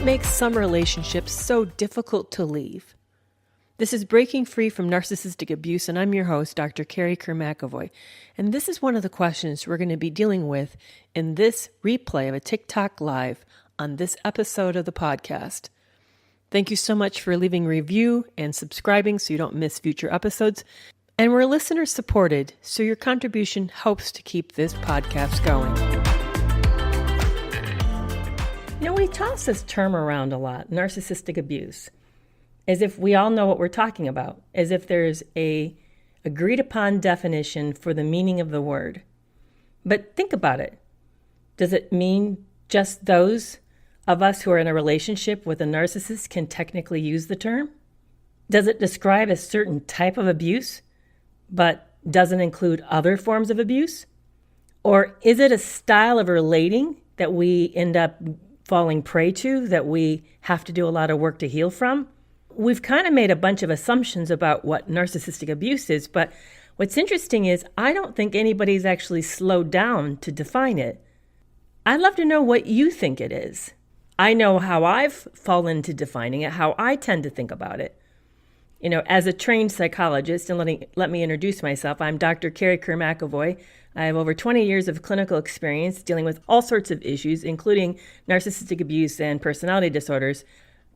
What makes some relationships so difficult to leave? This is Breaking Free from Narcissistic Abuse, and I'm your host, Dr. Carrie McAvoy. And this is one of the questions we're going to be dealing with in this replay of a TikTok Live on this episode of the podcast. Thank you so much for leaving a review and subscribing so you don't miss future episodes. And we're listener supported, so your contribution helps to keep this podcast going. You know, we toss this term around a lot, narcissistic abuse, as if we all know what we're talking about, as if there's a agreed upon definition for the meaning of the word. But think about it. Does it mean just those of us who are in a relationship with a narcissist can technically use the term? Does it describe a certain type of abuse, but doesn't include other forms of abuse? Or is it a style of relating that we end up falling prey to, that we have to do a lot of work to heal from? We've kind of made a bunch of assumptions about what narcissistic abuse is, but what's interesting is I don't think anybody's actually slowed down to define it. I'd love to know what you think it is. I know how I've fallen into defining it, how I tend to think about it. You know, as a trained psychologist, and let me introduce myself, I'm Dr. Carrie McAvoy. I have over 20 years of clinical experience dealing with all sorts of issues, including narcissistic abuse and personality disorders.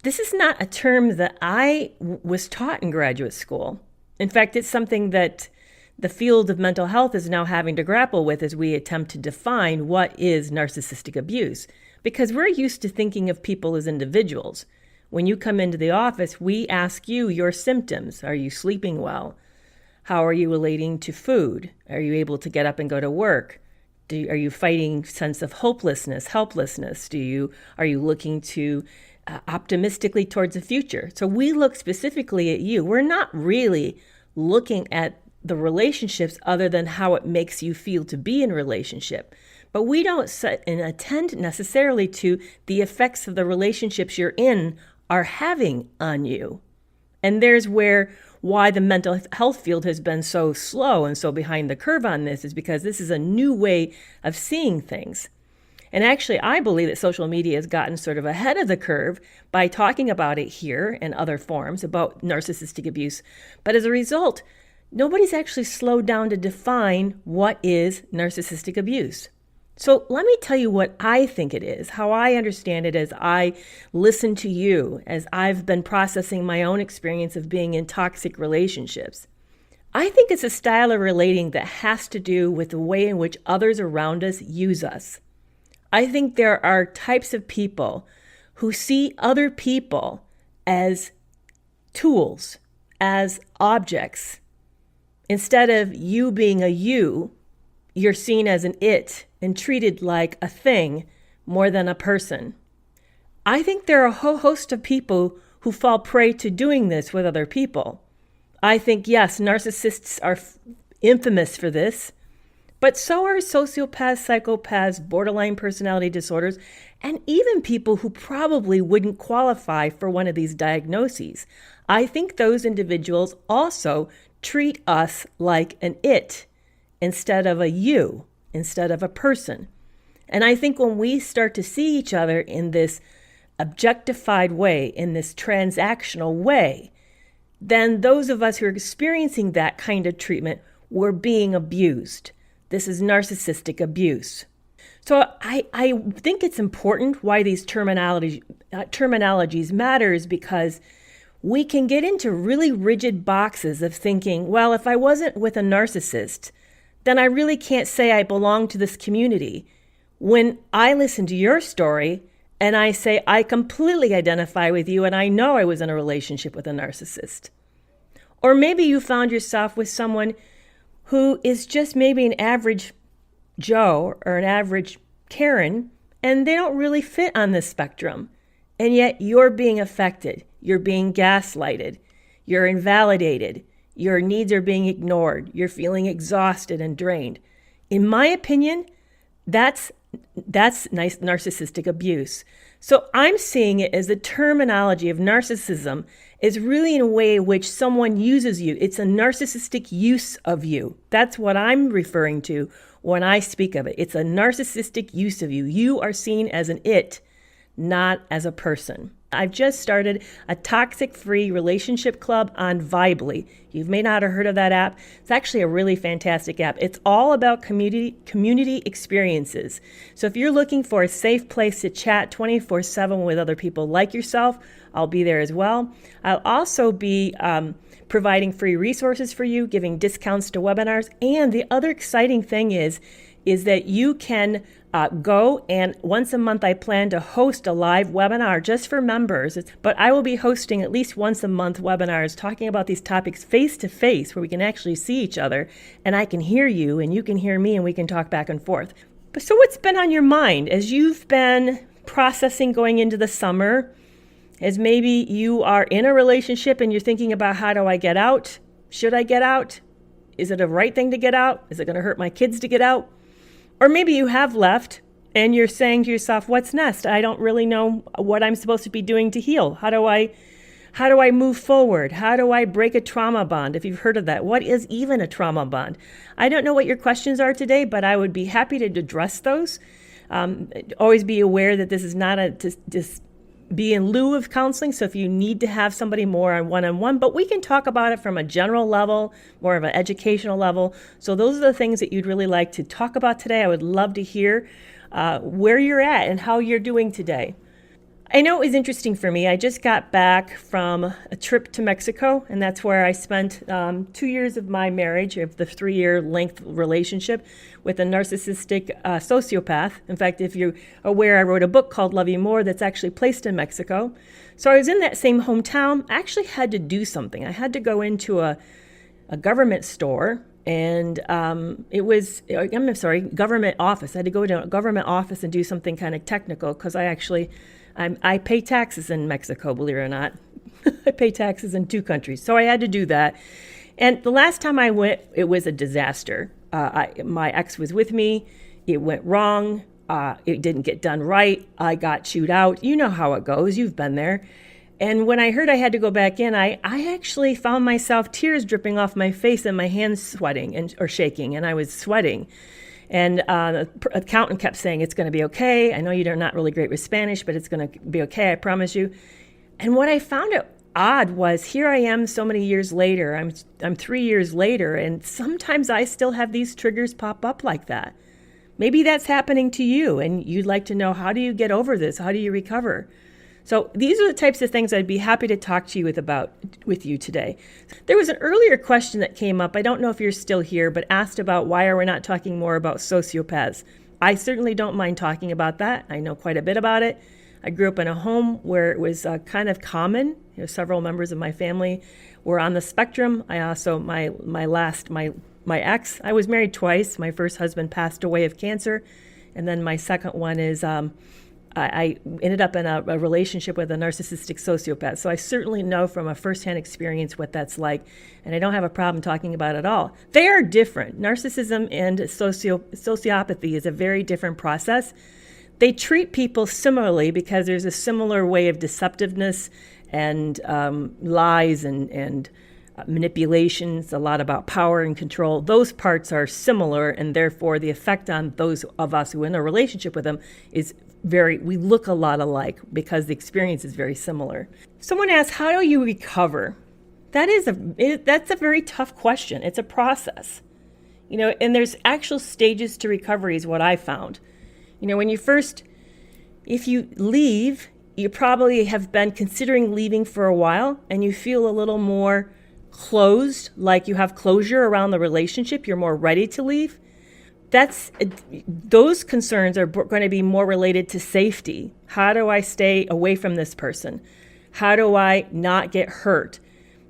This is not a term that I was taught in graduate school. In fact, it's something that the field of mental health is now having to grapple with as we attempt to define what is narcissistic abuse, because we're used to thinking of people as individuals. When you come into the office, we ask you your symptoms. Are you sleeping well? How are you relating to food? Are you able to get up and go to work? Are you fighting sense of hopelessness, helplessness? Are you looking to optimistically towards the future? So we look specifically at you. We're not really looking at the relationships other than how it makes you feel to be in a relationship. But we don't set and attend necessarily to the effects of the relationships you're in are having on you. And there's why the mental health field has been so slow and so behind the curve on this, is because this is a new way of seeing things. And actually, I believe that social media has gotten sort of ahead of the curve by talking about it here and other forms about narcissistic abuse. But as a result, nobody's actually slowed down to define what is narcissistic abuse. So let me tell you what I think it is, how I understand it as I listen to you, as I've been processing my own experience of being in toxic relationships. I think it's a style of relating that has to do with the way in which others around us use us. I think there are types of people who see other people as tools, as objects. Instead of you being a you, you're seen as an it and treated like a thing more than a person. I think there are a whole host of people who fall prey to doing this with other people. I think, yes, narcissists are infamous for this, but so are sociopaths, psychopaths, borderline personality disorders, and even people who probably wouldn't qualify for one of these diagnoses. I think those individuals also treat us like an it instead of a you, instead of a person. And I think when we start to see each other in this objectified way, in this transactional way, then those of us who are experiencing that kind of treatment, we're being abused. This is narcissistic abuse. So I think it's important why these terminologies matters, because we can get into really rigid boxes of thinking, well, if I wasn't with a narcissist, then I really can't say I belong to this community. When I listen to your story and I say I completely identify with you and I know I was in a relationship with a narcissist. Or maybe you found yourself with someone who is just maybe an average Joe or an average Karen, and they don't really fit on this spectrum. And yet you're being affected. You're being gaslighted. You're invalidated. Your needs are being ignored. You're feeling exhausted and drained. In my opinion, that's nice narcissistic abuse. So I'm seeing it as the terminology of narcissism is really in a way in which someone uses you. It's a narcissistic use of you. That's what I'm referring to when I speak of it. It's a narcissistic use of you. You are seen as an it, not as a person. I've just started a toxic-free relationship club on Vibely. You may not have heard of that app. It's actually a really fantastic app. It's all about community experiences. So if you're looking for a safe place to chat 24/7 with other people like yourself, I'll be there as well. I'll also be providing free resources for you, giving discounts to webinars. And the other exciting thing is that you can go, and once a month I plan to host a live webinar just for members. But I will be hosting at least once a month webinars talking about these topics face to face, where we can actually see each other and I can hear you and you can hear me and we can talk back and forth. But so what's been on your mind as you've been processing going into the summer? As maybe you are in a relationship and you're thinking about, how do I get out? Should I get out? Is it a right thing to get out? Is it going to hurt my kids to get out? Or maybe you have left and you're saying to yourself, what's next? I don't really know what I'm supposed to be doing to heal. How do I move forward? How do I break a trauma bond? If you've heard of that, what is even a trauma bond? I don't know what your questions are today, but I would be happy to address those. Always be aware that this is not just be in lieu of counseling. So if you need to have somebody more on one-on-one, but we can talk about it from a general level, more of an educational level. So those are the things that you'd really like to talk about today. I would love to hear where you're at and how you're doing today. I know it was interesting for me. I just got back from a trip to Mexico, and that's where I spent 2 years of my marriage, of the 3-year length relationship with a narcissistic sociopath. In fact, if you're aware, I wrote a book called Love You More that's actually placed in Mexico. So I was in that same hometown. I actually had to do something. I had to go into a government store, and government office. I had to go to a government office and do something kind of technical, because I pay taxes in Mexico, believe it or not. I pay taxes in 2 countries. So I had to do that. And the last time I went, it was a disaster. My ex was with me. It went wrong. It didn't get done right. I got chewed out. You know how it goes. You've been there. And when I heard I had to go back in, I actually found myself tears dripping off my face and my hands sweating or shaking, and I was sweating. And the accountant kept saying, it's going to be okay. I know you're not really great with Spanish, but it's going to be okay, I promise you. And what I found odd was, here I am so many years later. I'm 3 years later, and sometimes I still have these triggers pop up like that. Maybe that's happening to you, and you'd like to know, how do you get over this? How do you recover? So these are the types of things I'd be happy to talk to you with you today. There was an earlier question that came up. I don't know if you're still here, but asked about, why are we not talking more about sociopaths? I certainly don't mind talking about that. I know quite a bit about it. I grew up in a home where it was kind of common. Several members of my family were on the spectrum. I also, my ex, I was married twice. My first husband passed away of cancer. And then my second one is, I ended up in a relationship with a narcissistic sociopath. So I certainly know from a firsthand experience what that's like, and I don't have a problem talking about it at all. They are different. Narcissism and sociopathy is a very different process. They treat people similarly because there's a similar way of deceptiveness and lies and manipulations, a lot about power and control. Those parts are similar, and therefore the effect on those of us who are in a relationship with them is we look a lot alike because the experience is very similar. Someone asked, how do you recover? That's a very tough question. It's a process, and there's actual stages to recovery is what I found. If you leave, you probably have been considering leaving for a while, and you feel a little more closed, like you have closure around the relationship. You're more ready to leave. Those concerns are going to be more related to safety. How do I stay away from this person? How do I not get hurt?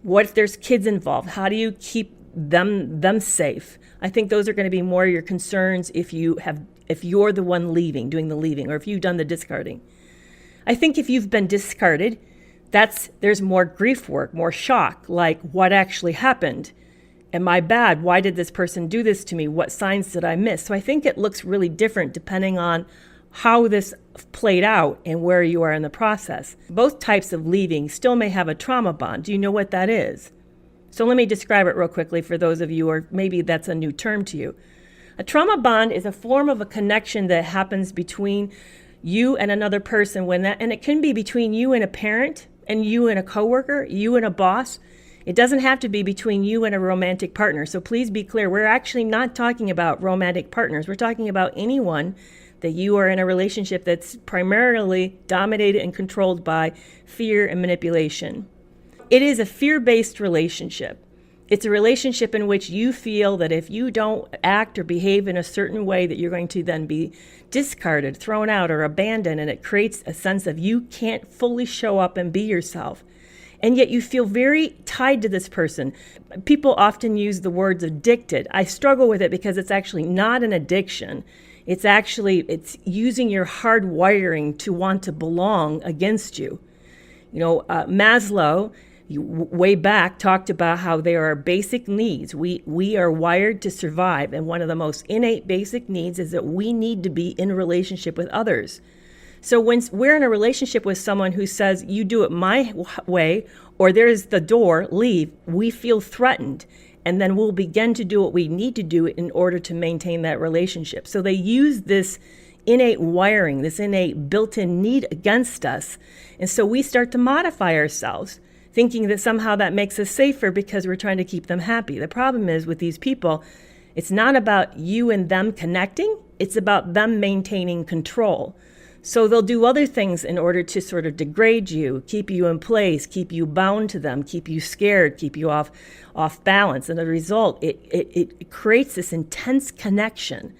What if there's kids involved? How do you keep them safe? I think those are going to be more your concerns if you're the one leaving, doing the leaving, or if you've done the discarding. I think if you've been discarded, there's more grief work, more shock, like what actually happened. Am I bad? Why did this person do this to me? What signs did I miss? So I think it looks really different depending on how this played out and where you are in the process. Both types of leaving still may have a trauma bond. Do you know what that is? So let me describe it real quickly for those of you, or maybe that's a new term to you. A trauma bond is a form of a connection that happens between you and another person, and it can be between you and a parent, and you and a coworker, you and a boss. It doesn't have to be between you and a romantic partner. So please be clear, we're actually not talking about romantic partners. We're talking about anyone that you are in a relationship that's primarily dominated and controlled by fear and manipulation. It is a fear-based relationship. It's a relationship in which you feel that if you don't act or behave in a certain way, that you're going to then be discarded, thrown out, or abandoned, and it creates a sense of you can't fully show up and be yourself. And yet you feel very tied to this person. People often use the words addicted. I struggle with it because it's actually not an addiction. It's using your hard wiring to want to belong against you. Maslow, way back, talked about how there are basic needs. We are wired to survive, and one of the most innate basic needs is that we need to be in a relationship with others. So when we're in a relationship with someone who says, you do it my way, or there's the door, leave, we feel threatened, and then we'll begin to do what we need to do in order to maintain that relationship. So they use this innate wiring, this innate built-in need against us, and so we start to modify ourselves, thinking that somehow that makes us safer because we're trying to keep them happy. The problem is with these people, it's not about you and them connecting, it's about them maintaining control. So they'll do other things in order to sort of degrade you, keep you in place, keep you bound to them, keep you scared, keep you off balance. And as a result, it creates this intense connection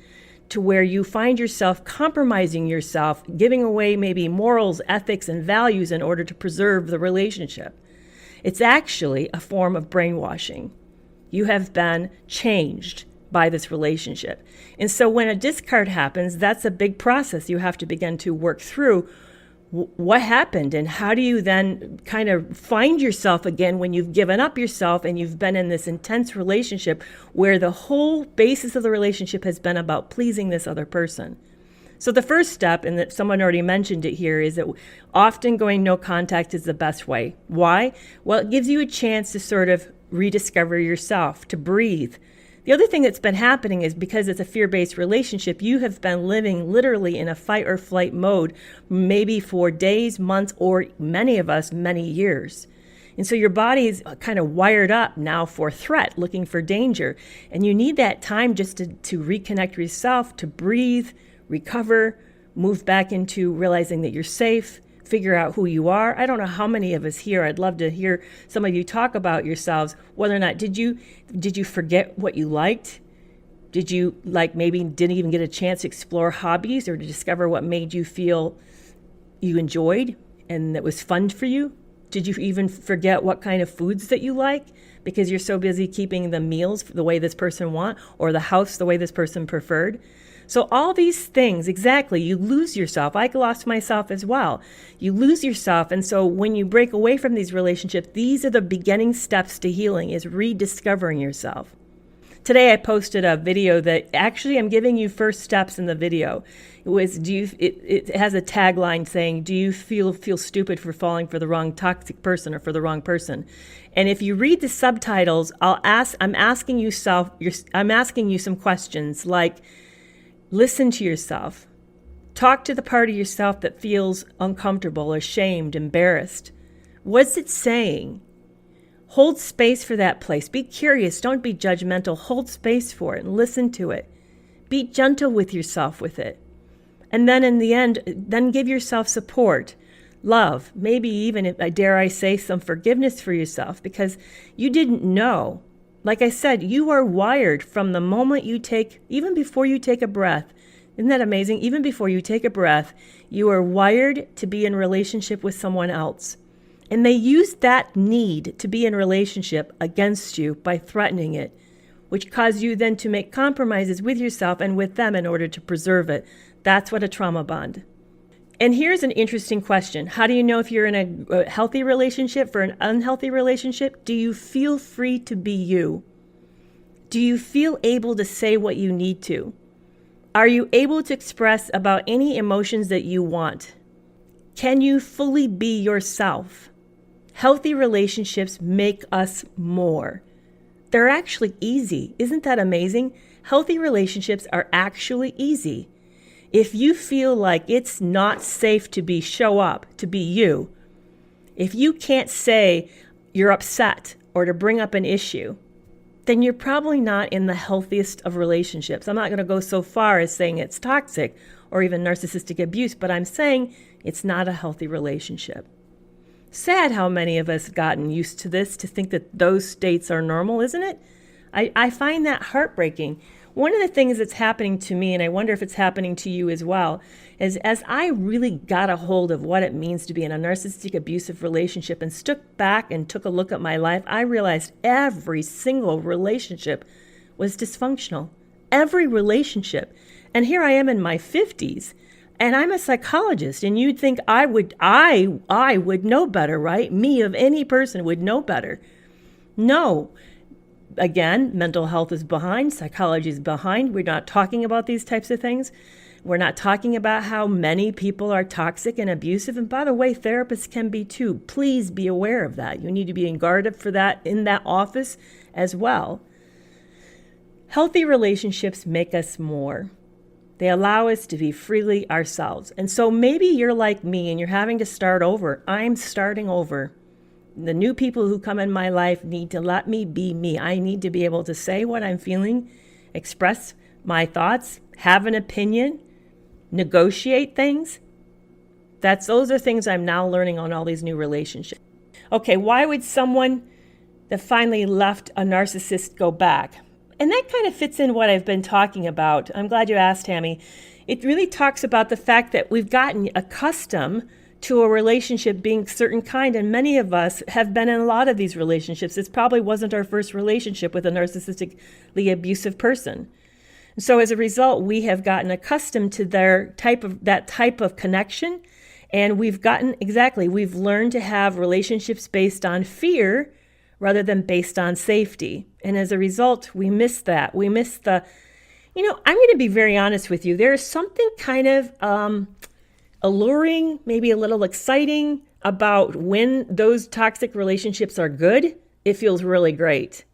to where you find yourself compromising yourself, giving away maybe morals, ethics, and values in order to preserve the relationship. It's actually a form of brainwashing. You have been changed by this relationship. And so when a discard happens, that's a big process. You have to begin to work through what happened and how do you then kind of find yourself again when you've given up yourself and you've been in this intense relationship where the whole basis of the relationship has been about pleasing this other person. So the first step, and that someone already mentioned it here, is that often going no contact is the best way. Why? Well, it gives you a chance to sort of rediscover yourself, to breathe. The other thing that's been happening is because it's a fear-based relationship, you have been living literally in a fight or flight mode, maybe for days, months, or many of us, many years. And so your body is kind of wired up now for threat, looking for danger. And you need that time just to reconnect yourself, to breathe, recover, move back into realizing that you're safe, figure out who you are. I don't know how many of us here, I'd love to hear some of you talk about yourselves, whether or not did you forget what you liked? Did you maybe didn't even get a chance to explore hobbies or to discover what made you feel you enjoyed and that was fun for you? Did you even forget what kind of foods that you like because you're so busy keeping the meals the way this person want or the house the way this person preferred? So all these things, exactly, you lose yourself. I lost myself as well. You lose yourself. And so when you break away from these relationships, these are the beginning steps to healing, is rediscovering yourself. Today I posted a video that actually I'm giving you first steps in the video. It has a tagline saying, do you feel stupid for falling for the wrong toxic person or for the wrong person? And if you read the subtitles, I'm asking you some questions like, listen to yourself. Talk to the part of yourself that feels uncomfortable, ashamed, embarrassed. What's it saying? Hold space for that place. Be curious. Don't be judgmental. Hold space for it and listen to it. Be gentle with yourself with it. And then in the end, then give yourself support, love, maybe even, dare I say, some forgiveness for yourself because you didn't know. Like I said, you are wired from the moment even before you take a breath. Isn't that amazing? Even before you take a breath, you are wired to be in relationship with someone else. And they use that need to be in relationship against you by threatening it, which causes you then to make compromises with yourself and with them in order to preserve it. That's what a trauma bond. And here's an interesting question. How do you know if you're in a healthy relationship or an unhealthy relationship? Do you feel free to be you? Do you feel able to say what you need to? Are you able to express about any emotions that you want? Can you fully be yourself? Healthy relationships make us more. They're actually easy. Isn't that amazing? Healthy relationships are actually easy. If you feel like it's not safe to show up, to be you, if you can't say you're upset or to bring up an issue, then you're probably not in the healthiest of relationships. I'm not going to go so far as saying it's toxic or even narcissistic abuse, but I'm saying it's not a healthy relationship. Sad how many of us have gotten used to this, to think that those states are normal, isn't it? I find that heartbreaking. One of the things that's happening to me, and I wonder if it's happening to you as well, is as I really got a hold of what it means to be in a narcissistic abusive relationship and stood back and took a look at my life, I realized every single relationship was dysfunctional. Every relationship. And here I am in my 50s, and I'm a psychologist, and you'd think I would know better, right? Me of any person would know better. No. Again, mental health is behind, psychology is behind. We're not talking about these types of things. We're not talking about how many people are toxic and abusive. And by the way, therapists can be too. Please be aware of that. You need to be on guard for that in that office as well. Healthy relationships make us more. They allow us to be freely ourselves. And so maybe you're like me and you're having to start over. I'm starting over. The new people who come in my life need to let me be me. I need to be able to say what I'm feeling, express my thoughts, have an opinion, negotiate things. Those are things I'm now learning on all these new relationships. Okay, why would someone that finally left a narcissist go back? And that kind of fits in what I've been talking about. I'm glad you asked, Tammy. It really talks about the fact that we've gotten accustomed to a relationship being certain kind, and many of us have been in a lot of these relationships. This probably wasn't our first relationship with a narcissistically abusive person. So as a result, we have gotten accustomed to that type of connection, and we've learned to have relationships based on fear rather than based on safety. And as a result, we miss that. We miss I'm going to be very honest with you. There is something kind of alluring, maybe a little exciting about when those toxic relationships are good. It feels really great.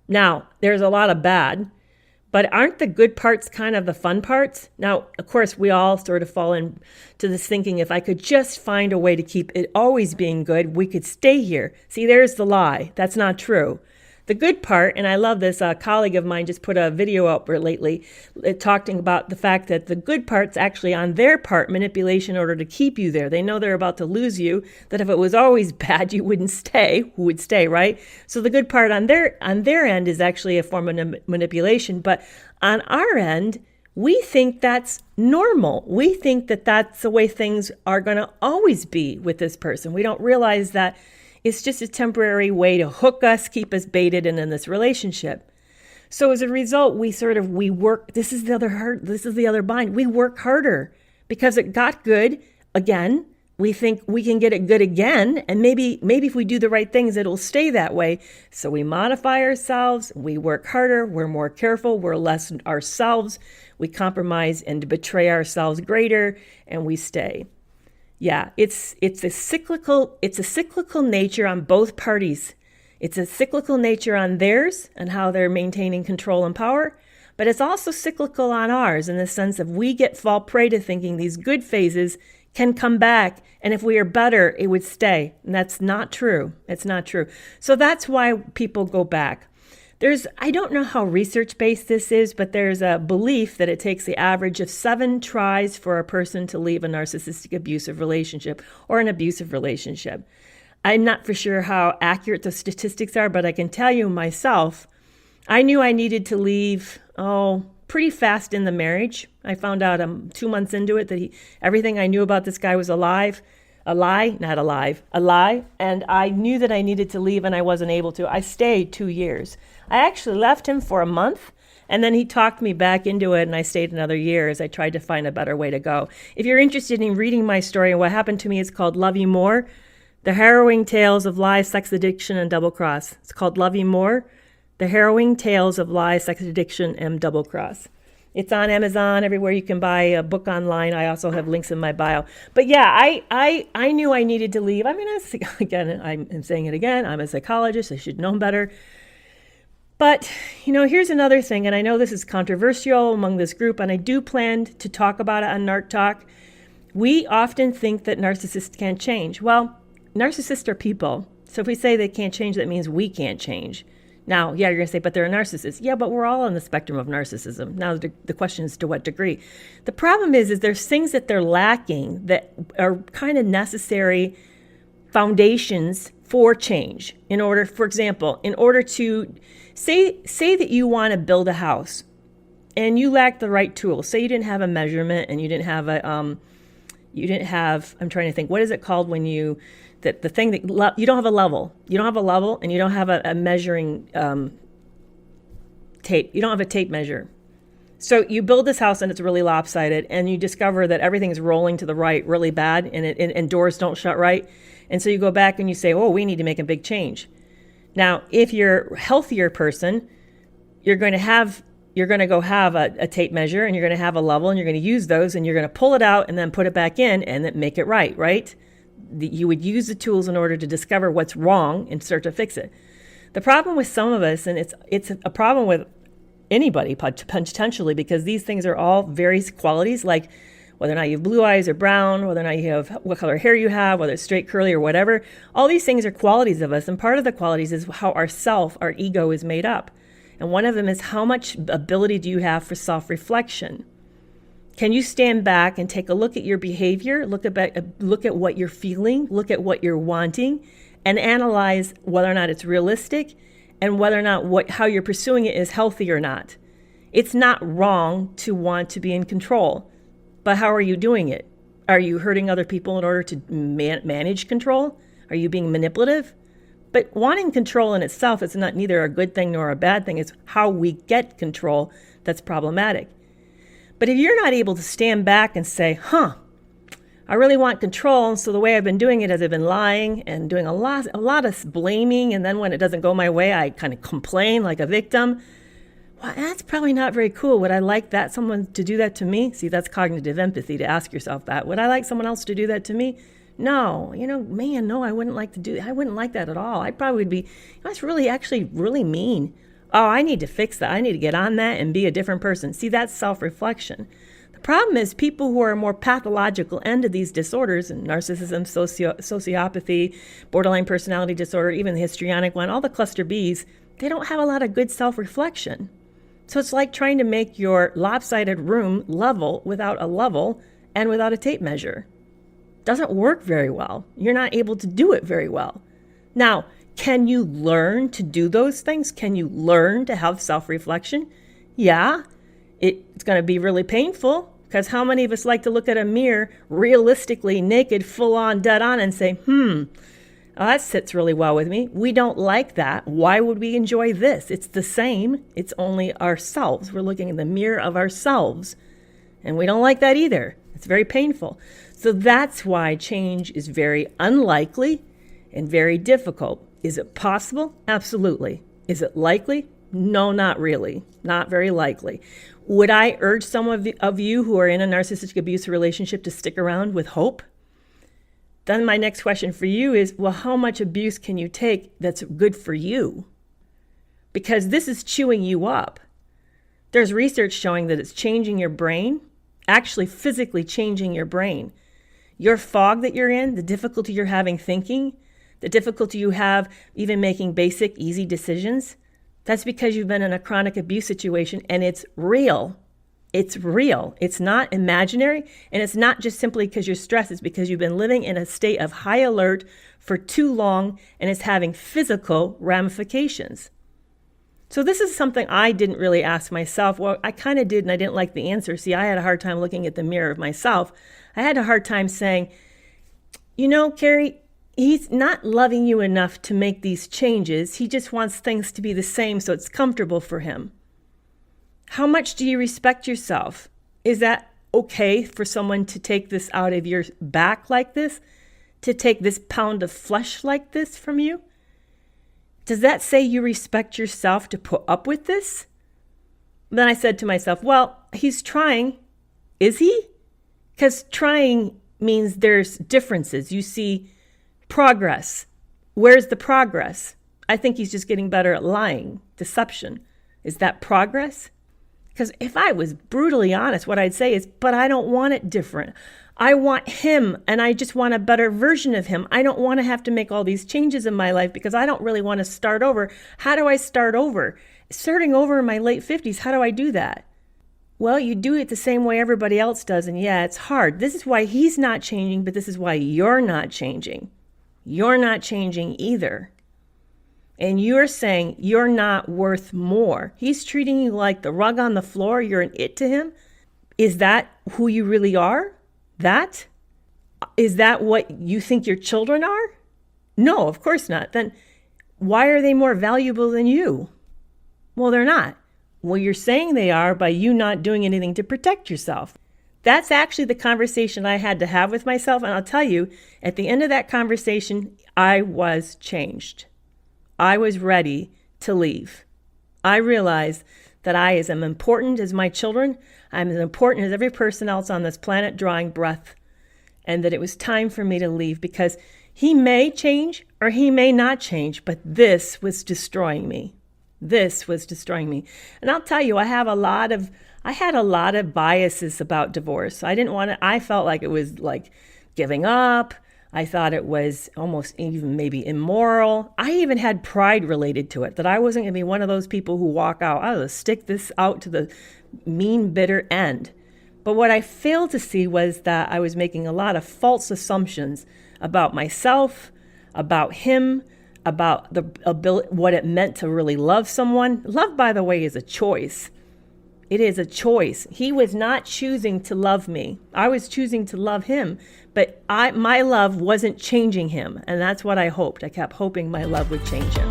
Now, there's a lot of bad, but aren't the good parts kind of the fun parts? Now, of course, we all sort of fall into this thinking, if I could just find a way to keep it always being good, we could stay here. See, there's the lie. That's not true. The good part, and I love this, a colleague of mine just put a video up lately talking about the fact that the good part's actually on their part, manipulation in order to keep you there. They know they're about to lose you, that if it was always bad, you wouldn't stay. Who would stay, right? So the good part on their end is actually a form of manipulation. But on our end, we think that's normal. We think that that's the way things are going to always be with this person. We don't realize that it's just a temporary way to hook us, keep us baited and in this relationship. So as a result, we work. This is the other bind. We work harder because it got good again. We think we can get it good again, and maybe if we do the right things, it'll stay that way. So we modify ourselves. We work harder. We're more careful. We're less ourselves. We compromise and betray ourselves greater, and we stay. Yeah, it's a cyclical nature on both parties. It's a cyclical nature on theirs and how they're maintaining control and power, but it's also cyclical on ours in the sense of we fall prey to thinking these good phases can come back, and if we are better, it would stay. And that's not true. It's not true. So that's why people go back. I don't know how research-based this is, but there's a belief that it takes the average of 7 tries for a person to leave a narcissistic abusive relationship or an abusive relationship. I'm not for sure how accurate the statistics are, but I can tell you myself, I knew I needed to leave, pretty fast in the marriage. I found out 2 months into it that everything I knew about this guy was a lie, and I knew that I needed to leave and I wasn't able to. I stayed 2 years. I actually left him for a month, and then he talked me back into it, and I stayed another year as I tried to find a better way to go. If you're interested in reading my story and what happened to me, it's called Love You More, The Harrowing Tales of Lies, Sex Addiction, and Double Cross. It's called Love You More, The Harrowing Tales of Lies, Sex Addiction, and Double Cross. It's on Amazon, everywhere you can buy a book online. I also have links in my bio. But yeah, I knew I needed to leave. I mean, I'm saying it again, I'm a psychologist. I should know better. But, here's another thing, and I know this is controversial among this group, and I do plan to talk about it on Narc Talk. We often think that narcissists can't change. Well, narcissists are people. So if we say they can't change, that means we can't change. Now, yeah, you're going to say, but they're a narcissist. Yeah, but we're all on the spectrum of narcissism. Now, the question is to what degree. The problem is there's things that they're lacking that are kind of necessary foundations for change. For example, in order to say that you want to build a house and you lack the right tools. Say you didn't have a measurement and you didn't have I'm trying to think, what is it called when the thing that you don't have a level. You don't have a level and you don't have a measuring tape. You don't have a tape measure. So you build this house and it's really lopsided and you discover that everything's rolling to the right really bad and doors don't shut right. And so you go back and you say, oh, we need to make a big change. Now, if you're a healthier person, you're going to go have a tape measure and you're going to have a level and you're going to use those and you're going to pull it out and then put it back in and then make it right? You would use the tools in order to discover what's wrong and start to fix it. The problem with some of us, and it's a problem with anybody potentially, because these things are all various qualities, like whether or not you have blue eyes or brown, whether or not you have what color hair you have, whether it's straight, curly, or whatever. All these things are qualities of us, and part of the qualities is how our ego is made up. And one of them is how much ability do you have for self-reflection? Can you stand back and take a look at your behavior, look at what you're feeling, look at what you're wanting, and analyze whether or not it's realistic and whether or not how you're pursuing it is healthy or not? It's not wrong to want to be in control. But how are you doing it? Are you hurting other people in order to manage control? Are you being manipulative? But wanting control in itself is neither a good thing nor a bad thing. It's how we get control that's problematic. But if you're not able to stand back and say, I really want control, and so the way I've been doing it is I've been lying and doing a lot of blaming, and then when it doesn't go my way, I kind of complain like a victim. Well, that's probably not very cool. Would I like someone to do that to me? See, that's cognitive empathy, to ask yourself that. Would I like someone else to do that to me? No, no, I wouldn't like to do that. I wouldn't like that at all. I probably would be, that's really mean. Oh, I need to fix that. I need to get on that and be a different person. See, that's self-reflection. The problem is people who are more pathological end of these disorders, and narcissism, sociopathy, borderline personality disorder, even the histrionic one, all the cluster Bs, they don't have a lot of good self-reflection. So it's like trying to make your lopsided room level without a level and without a tape measure. Doesn't work very well. You're not able to do it very well. Now, can you learn to do those things? Can you learn to have self-reflection? Yeah, it's going to be really painful, because how many of us like to look at a mirror realistically, naked, full on, dead on, and say, oh, that sits really well with me. We don't like that. Why would we enjoy this? It's the same. It's only ourselves. We're looking in the mirror of ourselves. And we don't like that either. It's very painful. So that's why change is very unlikely and very difficult. Is it possible? Absolutely. Is it likely? No, not really. Not very likely. Would I urge some of you who are in a narcissistic abuse relationship to stick around with hope? Then my next question for you is, well, how much abuse can you take that's good for you? Because this is chewing you up. There's research showing that it's changing your brain, actually physically changing your brain. Your fog that you're in, the difficulty you're having thinking, the difficulty you have even making basic, easy decisions, that's because you've been in a chronic abuse situation, and it's real. It's real. It's not imaginary, and it's not just simply because you're stressed. It's because you've been living in a state of high alert for too long, and it's having physical ramifications. So this is something I didn't really ask myself. Well, I kind of did, and I didn't like the answer. See, I had a hard time looking at the mirror of myself. I had a hard time saying, Carrie, he's not loving you enough to make these changes. He just wants things to be the same so it's comfortable for him. How much do you respect yourself? Is that okay for someone to take this out of your back like this? To take this pound of flesh like this from you? Does that say you respect yourself to put up with this? Then I said to myself, well, he's trying. Is he? Because trying means there's differences. You see progress. Where's the progress? I think he's just getting better at lying, deception. Is that progress? Because if I was brutally honest, what I'd say is, but I don't want it different. I want him, and I just want a better version of him. I don't want to have to make all these changes in my life because I don't really want to start over. How do I start over? Starting over in my late 50s, how do I do that? Well, you do it the same way everybody else does, and yeah, it's hard. This is why he's not changing, but this is why you're not changing. You're not changing either. And you're saying you're not worth more. He's treating you like the rug on the floor. You're an it to him. Is that who you really are? Is that what you think your children are? No, of course not. Then why are they more valuable than you? Well, they're not. Well, you're saying they are by you not doing anything to protect yourself. That's actually the conversation I had to have with myself. And I'll tell you, at the end of that conversation, I was changed. I was ready to leave. I realized that I am as important as my children. I'm as important as every person else on this planet drawing breath. And that it was time for me to leave because he may change or he may not change, but this was destroying me. This was destroying me. And I'll tell you, I had a lot of biases about divorce. I felt like it was like giving up. I thought it was almost even maybe immoral. I even had pride related to it, that I wasn't going to be one of those people who walk out, I will stick this out to the mean, bitter end. But what I failed to see was that I was making a lot of false assumptions about myself, about him, about the ability, what it meant to really love someone. Love, by the way, is a choice. It is a choice. He was not choosing to love me. I was choosing to love him, but my love wasn't changing him. And that's what I hoped. I kept hoping my love would change him.